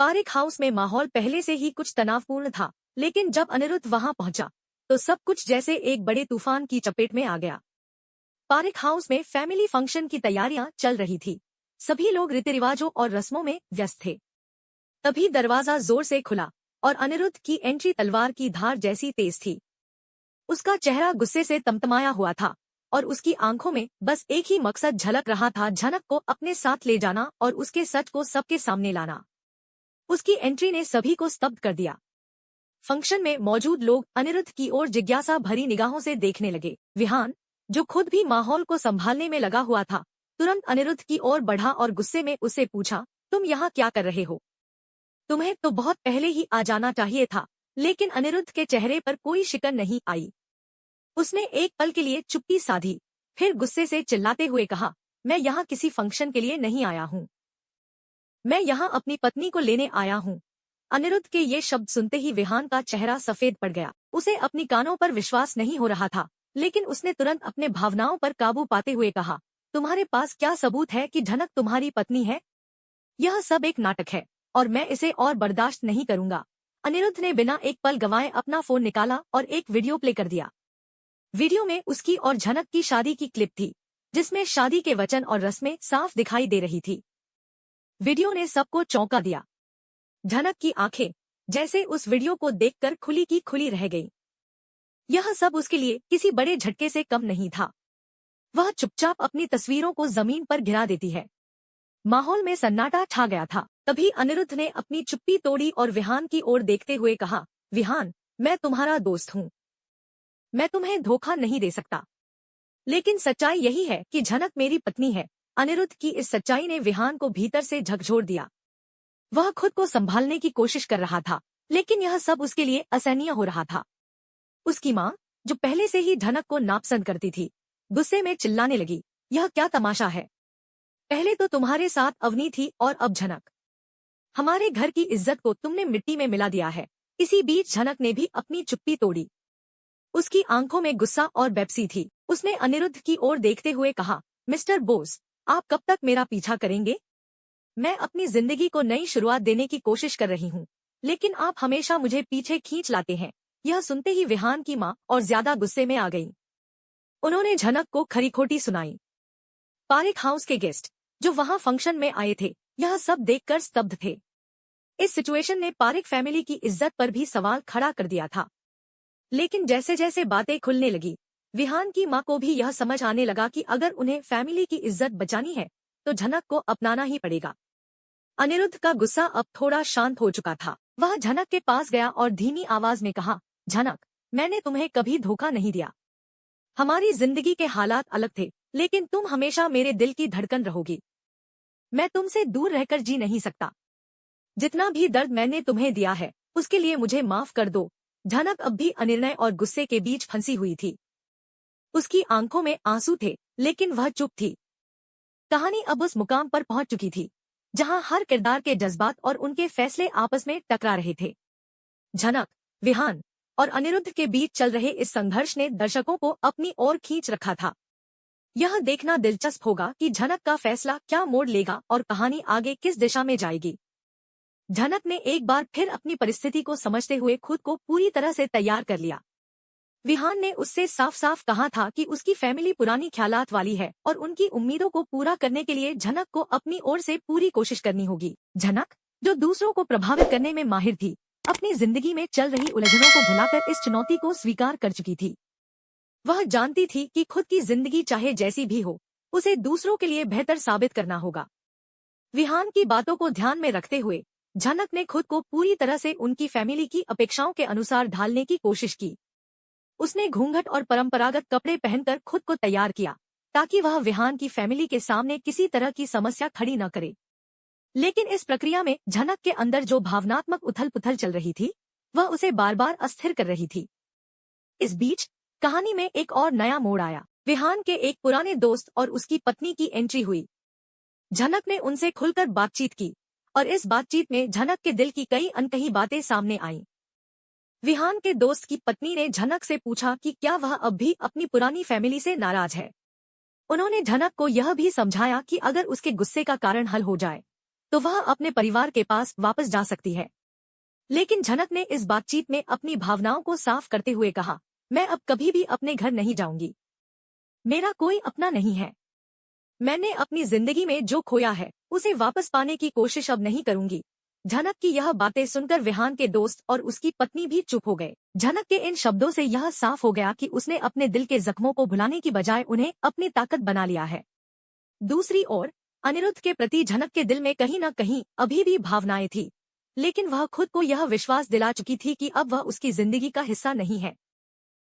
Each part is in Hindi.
पारिक हाउस में माहौल पहले से ही कुछ तनावपूर्ण था, लेकिन जब अनिरुद्ध वहां पहुंचा तो सब कुछ जैसे एक बड़े तूफान की चपेट में आ गया। पारिक हाउस में फैमिली फंक्शन की तैयारियां चल रही थी। सभी लोग रीति रिवाजों और रस्मों में व्यस्त थे। तभी दरवाजा जोर से खुला और अनिरुद्ध की एंट्री तलवार की धार जैसी तेज थी। उसका चेहरा गुस्से से तमतमाया हुआ था और उसकी आंखों में बस एक ही मकसद झलक रहा था, झनक को अपने साथ ले जाना और उसके सच को सबके सामने लाना। उसकी एंट्री ने सभी को स्तब्ध कर दिया। फंक्शन में मौजूद लोग अनिरुद्ध की ओर जिज्ञासा भरी निगाहों से देखने लगे। विहान, जो खुद भी माहौल को संभालने में लगा हुआ था, तुरंत अनिरुद्ध की ओर बढ़ा और गुस्से में उससे पूछा, तुम यहाँ क्या कर रहे हो? तुम्हें तो बहुत पहले ही आ जाना चाहिए था। लेकिन अनिरुद्ध के चेहरे पर कोई शिकन नहीं आई। उसने एक पल के लिए चुप्पी साधी, फिर गुस्से से चिल्लाते हुए कहा, मैं यहाँ किसी फंक्शन के लिए नहीं आया हूँ। मैं यहाँ अपनी पत्नी को लेने आया हूँ। अनिरुद्ध के ये शब्द सुनते ही विहान का चेहरा सफेद पड़ गया। उसे अपनी कानों पर विश्वास नहीं हो रहा था, लेकिन उसने तुरंत अपने भावनाओं पर काबू पाते हुए कहा, तुम्हारे पास क्या सबूत है कि झनक तुम्हारी पत्नी है? यह सब एक नाटक है और मैं इसे और बर्दाश्त नहीं करूंगा। अनिरुद्ध ने बिना एक पल गंवाए अपना फोन निकाला और एक वीडियो प्ले कर दिया। वीडियो में उसकी और झनक की शादी की क्लिप थी, जिसमें शादी के वचन और रस्में साफ दिखाई दे रही थी। वीडियो ने सबको चौंका दिया। झनक की आंखें जैसे उस वीडियो को देखकर खुली की खुली रह गईं। यह सब उसके लिए किसी बड़े झटके से कम नहीं था। वह चुपचाप अपनी तस्वीरों को जमीन पर गिरा देती है। माहौल में सन्नाटा छा गया था। तभी अनिरुद्ध ने अपनी चुप्पी तोड़ी और विहान की ओर देखते हुए कहा, विहान, मैं तुम्हारा दोस्त हूँ। मैं तुम्हें धोखा नहीं दे सकता। लेकिन सच्चाई यही है कि झनक मेरी पत्नी है। अनिरुद्ध की इस सच्चाई ने विहान को भीतर से झकझोर दिया। वह खुद को संभालने की कोशिश कर रहा था, लेकिन यह सब उसके लिए असहनीय हो रहा था। उसकी माँ, जो पहले से ही झनक को नापसंद करती थी, गुस्से में चिल्लाने लगी, यह क्या तमाशा है? पहले तो तुम्हारे साथ अवनी थी और अब झनक। हमारे घर की इज्जत को तुमने मिट्टी में मिला दिया है। इसी बीच झनक ने भी अपनी चुप्पी तोड़ी। उसकी आंखों में गुस्सा और बेपसी थी। उसने अनिरुद्ध की ओर देखते हुए कहा, मिस्टर बोस, आप कब तक मेरा पीछा करेंगे? मैं अपनी जिंदगी को नई शुरुआत देने की कोशिश कर रही हूँ, लेकिन आप हमेशा मुझे पीछे खींच लाते हैं। यह सुनते ही विहान की माँ और ज्यादा गुस्से में आ गई। उन्होंने झनक को खरी खोटी सुनाई। पारिक हाउस के गेस्ट, जो वहाँ फंक्शन में आए थे, यह सब देखकर स्तब्ध थे। इस सिचुएशन ने पारिक फैमिली की इज्जत पर भी सवाल खड़ा कर दिया था। लेकिन जैसे जैसे बातें खुलने लगी, विहान की माँ को भी यह समझ आने लगा कि अगर उन्हें फैमिली की इज्जत बचानी है तो झनक को अपनाना ही पड़ेगा। अनिरुद्ध का गुस्सा अब थोड़ा शांत हो चुका था। वह झनक के पास गया और धीमी आवाज में कहा, झनक, मैंने तुम्हें कभी धोखा नहीं दिया। हमारी जिंदगी के हालात अलग थे, लेकिन तुम हमेशा मेरे दिल की धड़कन रहोगी। मैं तुमसे दूर रहकर जी नहीं सकता। जितना भी दर्द मैंने तुम्हें दिया है, उसके लिए मुझे माफ कर दो। झनक अब भी अनिर्णय और गुस्से के बीच फंसी हुई थी। उसकी आंखों में आंसू थे, लेकिन वह चुप थी। कहानी अब उस मुकाम पर पहुंच चुकी थी जहां हर किरदार के जज्बात और उनके फैसले आपस में टकरा रहे थे। झनक, विहान और अनिरुद्ध के बीच चल रहे इस संघर्ष ने दर्शकों को अपनी ओर खींच रखा था। यह देखना दिलचस्प होगा कि झनक का फैसला क्या मोड़ लेगा और कहानी आगे किस दिशा में जाएगी। झनक ने एक बार फिर अपनी परिस्थिति को समझते हुए खुद को पूरी तरह से तैयार कर लिया। विहान ने उससे साफ साफ कहा था कि उसकी फैमिली पुरानी ख्यालात वाली है और उनकी उम्मीदों को पूरा करने के लिए झनक को अपनी ओर से पूरी कोशिश करनी होगी। झनक, जो दूसरों को प्रभावित करने में माहिर थी, अपनी जिंदगी में चल रही उलझनों को भुलाकर इस चुनौती को स्वीकार कर चुकी थी। वह जानती थी कि खुद की जिंदगी चाहे जैसी भी हो, उसे दूसरों के लिए बेहतर साबित करना होगा। विहान की बातों को ध्यान में रखते हुए झनक ने खुद को पूरी तरह से उनकी फैमिली की अपेक्षाओं के अनुसार ढालने की कोशिश की। उसने घूंघट और परंपरागत कपड़े पहनकर खुद को तैयार किया, ताकि वह विहान की फैमिली के सामने किसी तरह की समस्या खड़ी न करे। लेकिन इस प्रक्रिया में झनक के अंदर जो भावनात्मक उथल-पुथल चल रही थी, वह उसे बार बार अस्थिर कर रही थी। इस बीच कहानी में एक और नया मोड़ आया। विहान के एक पुराने दोस्त और उसकी पत्नी की एंट्री हुई। झनक ने उनसे खुलकर बातचीत की और इस बातचीत में झनक के दिल की कई अनकही बातें सामने आईं। विहान के दोस्त की पत्नी ने झनक से पूछा कि क्या वह अब भी अपनी पुरानी फैमिली से नाराज है। उन्होंने झनक को यह भी समझाया कि अगर उसके गुस्से का कारण हल हो जाए तो वह अपने परिवार के पास वापस जा सकती है। लेकिन झनक ने इस बातचीत में अपनी भावनाओं को साफ करते हुए कहा, मैं अब कभी भी अपने घर नहीं जाऊंगी। मेरा कोई अपना नहीं है। मैंने अपनी जिंदगी में जो खोया है उसे वापस पाने की कोशिश अब नहीं करूंगी। झनक की यह बातें सुनकर विहान के दोस्त और उसकी पत्नी भी चुप हो गए। झनक के इन शब्दों से यह साफ हो गया कि उसने अपने दिल के जख्मों को भुलाने की बजाय उन्हें अपनी ताकत बना लिया है। दूसरी ओर अनिरुद्ध के प्रति झनक के दिल में कहीं न कहीं अभी भी भावनाएं थी, लेकिन वह खुद को यह विश्वास दिला चुकी थी कि अब वह उसकी जिंदगी का हिस्सा नहीं है।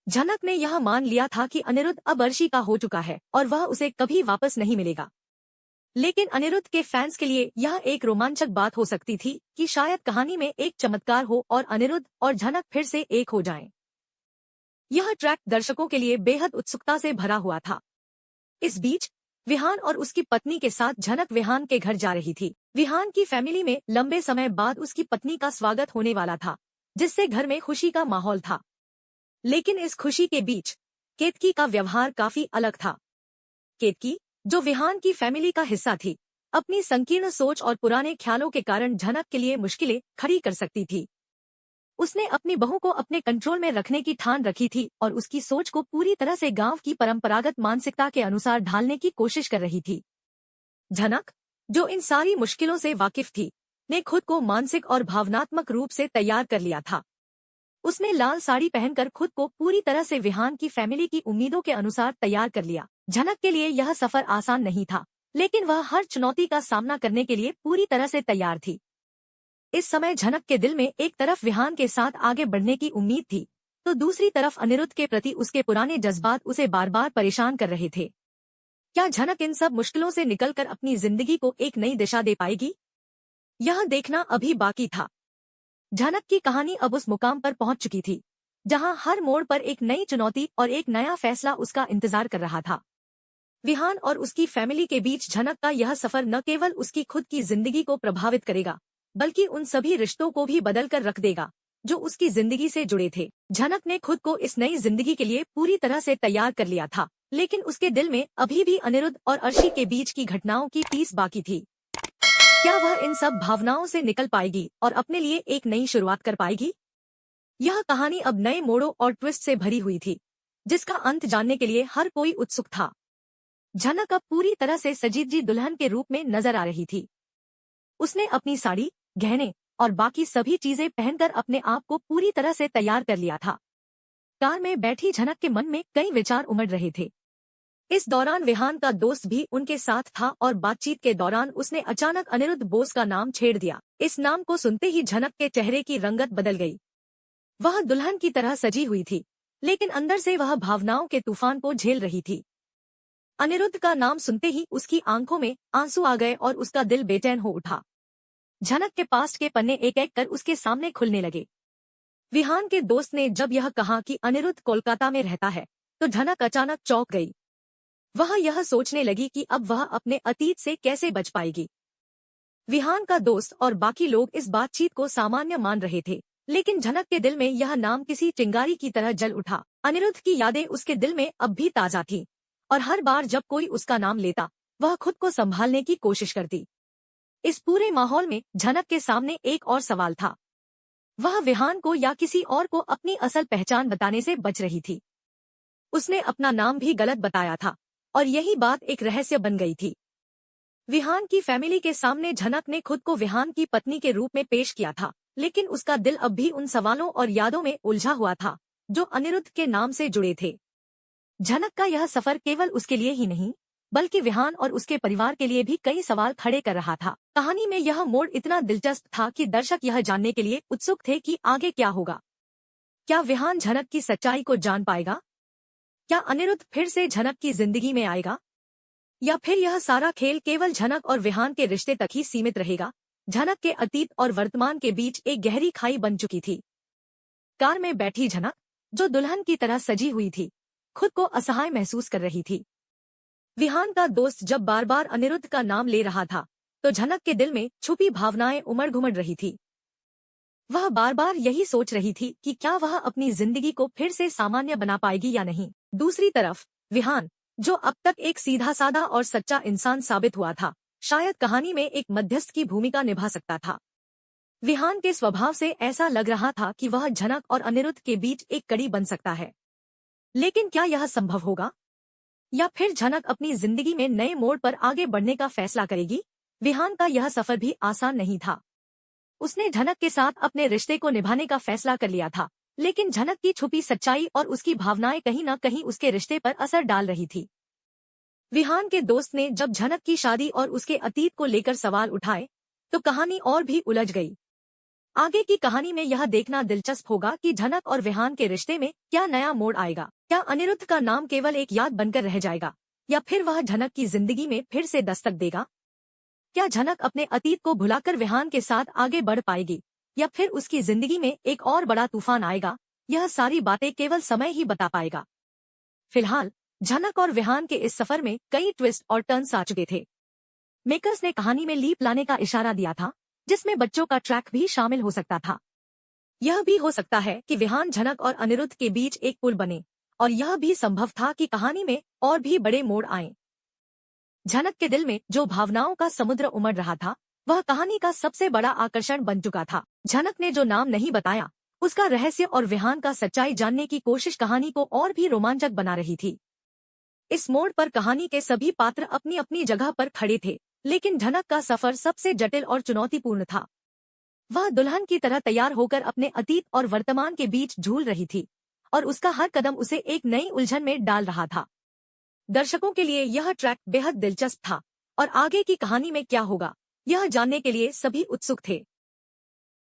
झनक ने यह मान लिया था कि अनिरुद्ध अब अर्शी का हो चुका है और वह उसे कभी वापस नहीं मिलेगा। लेकिन अनिरुद्ध के फैंस के लिए यह एक रोमांचक बात हो सकती थी कि शायद कहानी में एक चमत्कार हो और अनिरुद्ध और झनक फिर से एक हो जाएं। यह ट्रैक दर्शकों के लिए बेहद उत्सुकता से भरा हुआ था। इस बीच विहान और उसकी पत्नी के साथ झनक विहान के घर जा रही थी। विहान की फैमिली में लंबे समय बाद उसकी पत्नी का स्वागत होने वाला था, जिससे घर में खुशी का माहौल था। लेकिन इस खुशी के बीच केतकी का व्यवहार काफी अलग था। केतकी, जो विहान की फैमिली का हिस्सा थी, अपनी संकीर्ण सोच और पुराने ख्यालों के कारण झनक के लिए मुश्किलें खड़ी कर सकती थी। उसने अपनी बहू को अपने कंट्रोल में रखने की ठान रखी थी और उसकी सोच को पूरी तरह से गांव की परंपरागत मानसिकता के अनुसार ढालने की कोशिश कर रही थी। झनक, जो इन सारी मुश्किलों से वाकिफ थी, ने खुद को मानसिक और भावनात्मक रूप से तैयार कर लिया था। उसने लाल साड़ी पहनकर खुद को पूरी तरह से विहान की फैमिली की उम्मीदों के अनुसार तैयार कर लिया। झनक के लिए यह सफर आसान नहीं था, लेकिन वह हर चुनौती का सामना करने के लिए पूरी तरह से तैयार थी। इस समय झनक के दिल में एक तरफ विहान के साथ आगे बढ़ने की उम्मीद थी, तो दूसरी तरफ अनिरुद्ध के प्रति उसके पुराने जज्बात उसे बार बार परेशान कर रहे थे। क्या झनक इन सब मुश्किलों से निकलकर अपनी जिंदगी को एक नई दिशा दे पाएगी? यह देखना अभी बाकी था। झनक की कहानी अब उस मुकाम पर पहुंच चुकी थी, जहां हर मोड़ पर एक नई चुनौती और एक नया फैसला उसका इंतजार कर रहा था। विहान और उसकी फैमिली के बीच झनक का यह सफर न केवल उसकी खुद की जिंदगी को प्रभावित करेगा, बल्कि उन सभी रिश्तों को भी बदल कर रख देगा जो उसकी जिंदगी से जुड़े थे। झनक ने खुद को इस नई जिंदगी के लिए पूरी तरह से तैयार कर लिया था, लेकिन उसके दिल में अभी भी अनिरुद्ध और अर्शी के बीच की घटनाओं की टीस बाकी थी। क्या वह इन सब भावनाओं से निकल पाएगी और अपने लिए एक नई शुरुआत कर पाएगी? यह कहानी अब नए मोड़ों और ट्विस्ट से भरी हुई थी, जिसका अंत जानने के लिए हर कोई उत्सुक था। झनक अब पूरी तरह से सजीजी दुल्हन के रूप में नजर आ रही थी। उसने अपनी साड़ी, गहने और बाकी सभी चीजें पहनकर अपने आप को पूरी तरह से तैयार कर लिया था। कार में बैठी झनक के मन में कई विचार उमड़ रहे थे। इस दौरान विहान का दोस्त भी उनके साथ था और बातचीत के दौरान उसने अचानक अनिरुद्ध बोस का नाम छेड़ दिया। इस नाम को सुनते ही झनक के चेहरे की रंगत बदल गई। वह दुल्हन की तरह सजी हुई थी, लेकिन अंदर से वह भावनाओं के तूफान को झेल रही थी। अनिरुद्ध का नाम सुनते ही उसकी आंखों में आंसू आ गए और उसका दिल बेचैन हो उठा। झनक के पास्ट के पन्ने एक एक कर उसके सामने खुलने लगे। विहान के दोस्त ने जब यह कहा कि अनिरुद्ध कोलकाता में रहता है, तो झनक अचानक चौंक गई। वह यह सोचने लगी कि अब वह अपने अतीत से कैसे बच पाएगी। विहान का दोस्त और बाकी लोग इस बातचीत को सामान्य मान रहे थे, लेकिन झनक के दिल में यह नाम किसी चिंगारी की तरह जल उठा। अनिरुद्ध की यादें उसके दिल में अब भी ताजा थीं, और हर बार जब कोई उसका नाम लेता, वह खुद को संभालने की कोशिश करती। इस पूरे माहौल में झनक के सामने एक और सवाल था। वह विहान को या किसी और को अपनी असल पहचान बताने से बच रही थी। उसने अपना नाम भी गलत बताया था, और यही बात एक रहस्य बन गई थी। विहान की फैमिली के सामने झनक ने खुद को विहान की पत्नी के रूप में पेश किया था, लेकिन उसका दिल अब भी उन सवालों और यादों में उलझा हुआ था जो अनिरुद्ध के नाम से जुड़े थे। झनक का यह सफर केवल उसके लिए ही नहीं, बल्कि विहान और उसके परिवार के लिए भी कई सवाल खड़े कर रहा था। कहानी में यह मोड़ इतना दिलचस्प था कि दर्शक यह जानने के लिए उत्सुक थे कि आगे क्या होगा। क्या विहान झनक की सच्चाई को जान पाएगा? क्या अनिरुद्ध फिर से झनक की जिंदगी में आएगा? या फिर यह सारा खेल केवल झनक और विहान के रिश्ते तक ही सीमित रहेगा? झनक के अतीत और वर्तमान के बीच एक गहरी खाई बन चुकी थी। कार में बैठी झनक, जो दुल्हन की तरह सजी हुई थी, खुद को असहाय महसूस कर रही थी। विहान का दोस्त जब बार बार अनिरुद्ध का नाम ले रहा था, तो झनक के दिल में छुपी भावनाएं उमड़ घुमड़ रही थी। वह बार बार यही सोच रही थी कि क्या वह अपनी जिंदगी को फिर से सामान्य बना पाएगी या नहीं। दूसरी तरफ विहान, जो अब तक एक सीधा साधा और सच्चा इंसान साबित हुआ था, शायद कहानी में एक मध्यस्थ की भूमिका निभा सकता था। विहान के स्वभाव से ऐसा लग रहा था कि वह झनक और अनिरुद्ध के बीच एक कड़ी बन सकता है। लेकिन क्या यह संभव होगा? या फिर झनक अपनी जिंदगी में नए मोड़ पर आगे बढ़ने का फैसला करेगी? विहान का यह सफर भी आसान नहीं था। उसने झनक के साथ अपने रिश्ते को निभाने का फैसला कर लिया था, लेकिन झनक की छुपी सच्चाई और उसकी भावनाएं कहीं न कहीं उसके रिश्ते पर असर डाल रही थी। विहान के दोस्त ने जब झनक की शादी और उसके अतीत को लेकर सवाल उठाए, तो कहानी और भी उलझ गई। आगे की कहानी में यह देखना दिलचस्प होगा कि झनक और विहान के रिश्ते में क्या नया मोड़ आएगा। क्या अनिरुद्ध का नाम केवल एक याद बनकर रह जाएगा, या फिर वह झनक की जिंदगी में फिर से दस्तक देगा? क्या झनक अपने अतीत को भुलाकर विहान के साथ आगे बढ़ पाएगी, या फिर उसकी जिंदगी में एक और बड़ा तूफान आएगा? यह सारी बातें केवल समय ही बता पाएगा। फिलहाल झनक और विहान के इस सफर में कई ट्विस्ट और टर्न्स आ चुके थे। मेकर्स ने कहानी में लीप लाने का इशारा दिया था, जिसमें बच्चों का ट्रैक भी शामिल हो सकता था। यह भी हो सकता है कि विहान झनक और अनिरुद्ध के बीच एक पुल बने, और यह भी संभव था कि कहानी में और भी बड़े मोड़ आएं। झनक के दिल में जो भावनाओं का समुद्र उमड़ रहा था, वह कहानी का सबसे बड़ा आकर्षण बन चुका था। झनक ने जो नाम नहीं बताया, उसका रहस्य और विहान का सच्चाई जानने की कोशिश कहानी को और भी रोमांचक बना रही थी। इस मोड़ पर कहानी के सभी पात्र अपनी अपनी जगह पर खड़े थे, लेकिन झनक का सफर सबसे जटिल और चुनौतीपूर्ण था। वह दुल्हन की तरह तैयार होकर अपने अतीत और वर्तमान के बीच झूल रही थी, और उसका हर कदम उसे एक नई उलझन में डाल रहा था। दर्शकों के लिए यह ट्रैक बेहद दिलचस्प था, और आगे की कहानी में क्या होगा, यह जानने के लिए सभी उत्सुक थे।